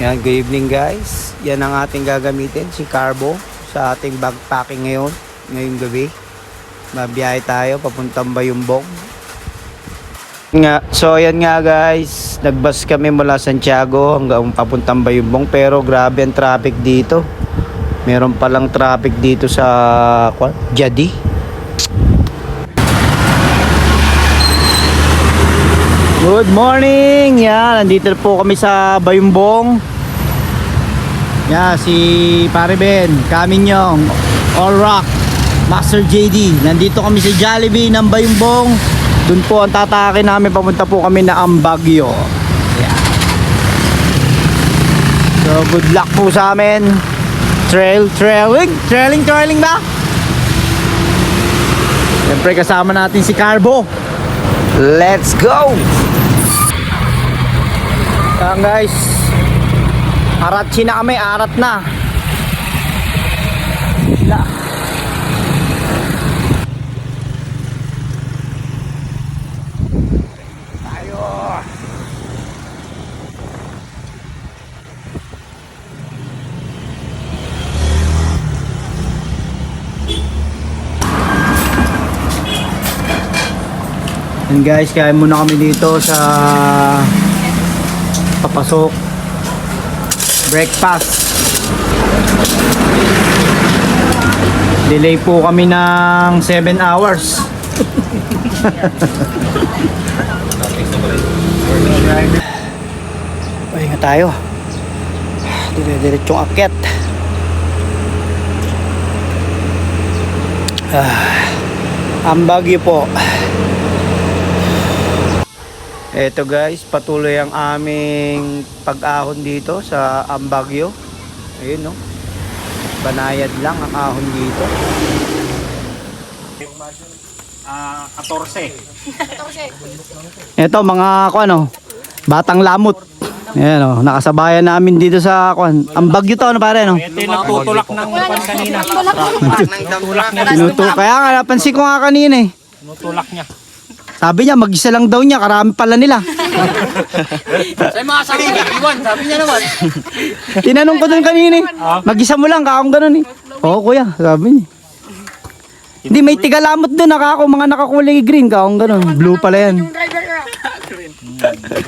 Yan, good evening guys. Yan ang ating gagamitin, si Carbo, sa ating backpacking ngayong gabi. Mabiyahe tayo papuntang Bayumbong. So ayan nga guys, nagbus kami mula Santiago hanggang papuntang Bayumbong, pero grabe ang traffic dito. Meron palang traffic dito sa Jadi. Good morning! Yan, nandito po kami sa Bayumbong. Yan, si Pare Ben, Kaminyong, All Rock, Master JD. Nandito kami sa Jollibee ng Bayumbong. Doon po ang tatake namin, papunta po kami na Baguio. Yan. So good luck po sa amin. Trailing ba? Siyempre kasama natin si Carbo. Let's go! Yan guys, aratsi na kami, arat na. Tayo. And guys, kaya muna kami dito sa papasok breakfast. Delay po kami ng 7 hours. Ay nga tayo, dire-diretsong akyat. Ang Baguio po. Eto guys, patuloy ang aming pag-ahon dito sa Baguio. Ayun no, banayad lang ang ahon dito. 14. Eto mga batang lamot. Ayan o, nakasabayan namin dito sa Baguio to, ano pare no? Ito yung nagtutulak ng pan kanina. Tinutulak, kaya nga napansin ko nga kanina eh. Tinutulak niya. Sabi niya, mag-isa lang daw niya, karami pala nila. Sa mga sabi niya, iwan, sabi niya naman. Tinanong ko dun kanina eh. Mag-isa mo lang, kakong ganun eh. Oo kuya, sabi niya. Hindi, may tigalamot dun, mga nakakulay green, kakong ganun. Blue pala yan.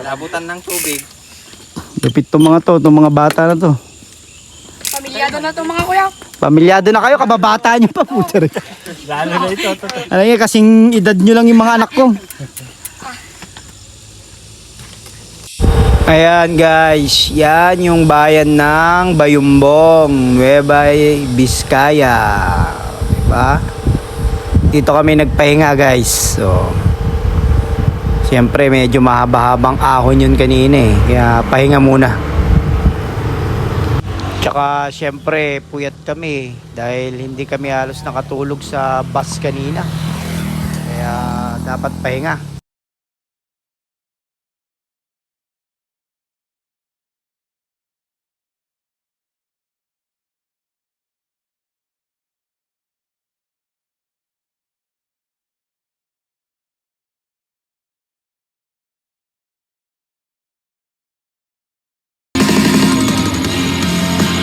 Malabutan ng tubig. Lupit itong mga bata na to. Pamilyado na itong mga kuya. Pamilyado na kayo, kababata niyo pa. Puta rin. Lalo na ito. Alam niya, kasing edad niyo lang yung mga anak ko. Ayan guys, yan yung bayan ng Bayumbong, Nueva Vizcaya. Diba? Dito kami nagpahinga guys. So, siyempre medyo mahaba-habang ahon yun kanina eh. Kaya pahinga muna. Tsaka siyempre puyat kami dahil hindi kami halos nakatulog sa bus kanina. Kaya dapat pahinga.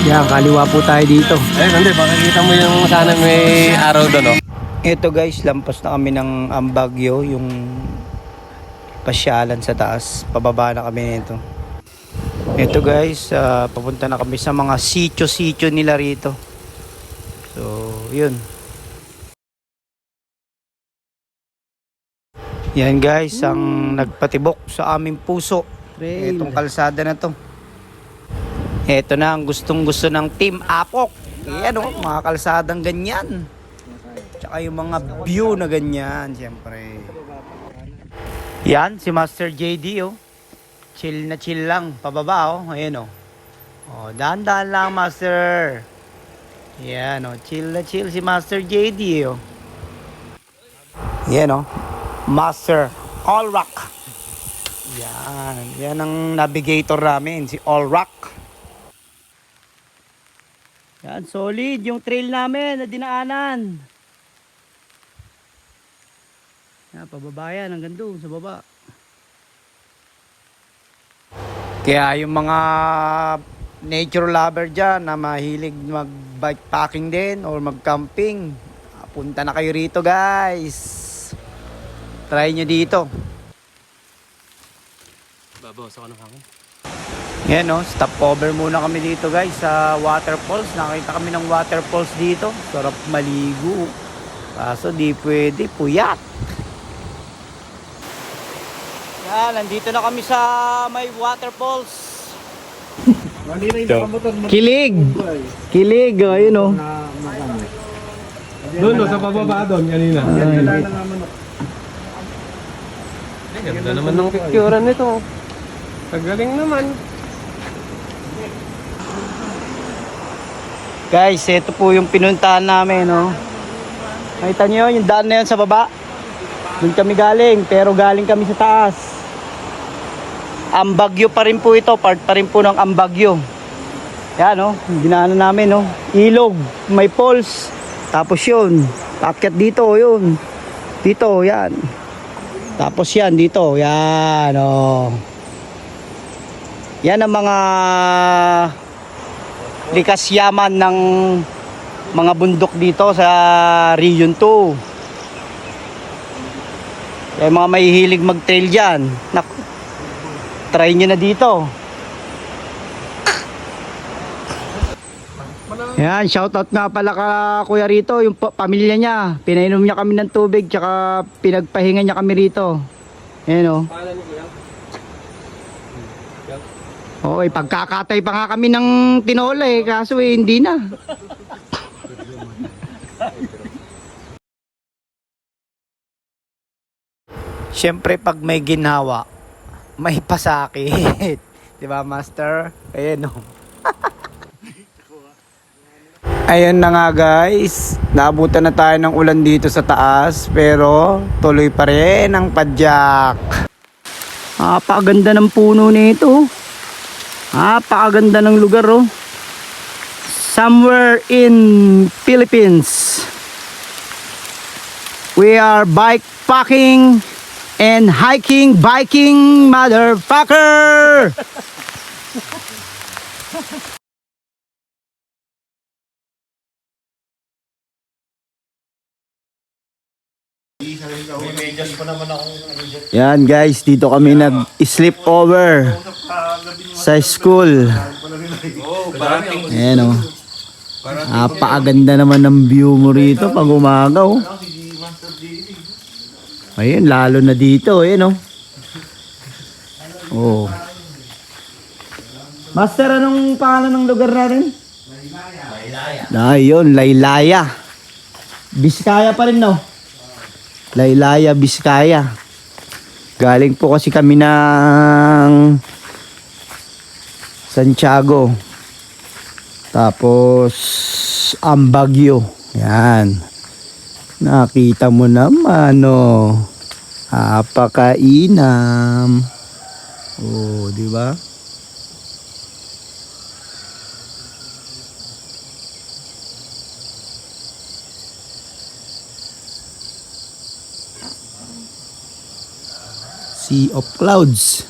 Yan, kaliwa po tayo dito. Ayun, hindi. Makikita mo yung sana may araw doon, no? Ito guys, lampas na kami ng Baguio, yung pasyalan sa taas. Pababa na kami nito. Ito guys, papunta na kami sa mga sityo-sityo nila rito. So, yun. Yan guys, ang nagpatibok sa aming puso. Itong kalsada na to. Ito na ang gustong-gusto ng Team Apok. Ayan o, mga kalsadang ganyan. Tsaka yung mga view na ganyan, siyempre. Yan, si Master JD oh. Chill na chill lang, pababa oh. Ayan oh. Oh, dahan-dahan lang Master. Yan oh, chill na chill si Master JD oh. Yan oh. Master All Rock. Yan ang navigator namin, si All Rock. Yan, solid yung trail namin na dinaanan. Yan, pababa yan, hanggang doon sa baba. Kaya yung mga nature lover dyan na mahilig mag-bikepacking din or mag-camping, punta na kayo rito guys. Try nyo dito. Babawas ako ng hangin. Yan no, stopover muna kami dito guys sa waterfalls. Nakita kami ng waterfalls dito. Sarap maligo. Kaso di pwede, puyat. Yan, nandito na kami sa may waterfalls. Kilig! Kilig, ayun o. Doon, sa pababa doon, kanina. Ganda naman ng picture nito. Kagaling naman. Guys, ito po yung pinuntahan namin, no. Nakita nyo yung daan na yun sa baba. Doon kami galing, pero galing kami sa taas. Ambagyo pa rin po ito, part pa rin po ng Ambagyo. Yan, no, dinaanan namin, no. Ilog, may falls. Tapos yun, paakyat dito, yun. Dito, yan. Tapos yan, dito, yan, oh. Yan ang mga likas yaman ng mga bundok dito sa Region 2. Kaya mga mahihilig mag-trail dyan, naku, try nyo na dito. Yan, shoutout nga pala ka Kuya rito, yung pamilya niya. Pinainom niya kami ng tubig, tsaka pinagpahinga niya kami rito. Ayan o. Oo, pagkakatay pa nga kami ng tinola eh, kaso eh, hindi na. Siyempre pag may ginawa, may pasakit. 'Di ba, Master? Ayan o. Ayun na nga guys, naabutan na tayo ng ulan dito sa taas, pero tuloy pa rin ang padyak. Napakaganda ng puno nito. Napakaganda ng lugar oh. Somewhere in Philippines. We are bikepacking and hiking, biking, motherfucker! Yan guys, dito kami nag-sleep over sa school. Ayan o. Napakaganda naman ng view mo rito pag umaga o. Ayun, lalo na dito. Ayan o. Oh. Master, anong pangalan ng lugar natin? Laylaya. Ayun, Laylaya. Biskaya pa rin no? Laylaya, Biskaya. Galing po kasi kami ng Santiago. Tapos Ambagyo. Yan. Nakita mo naman, oh. Apakainam. Oh, di ba? Sea of clouds.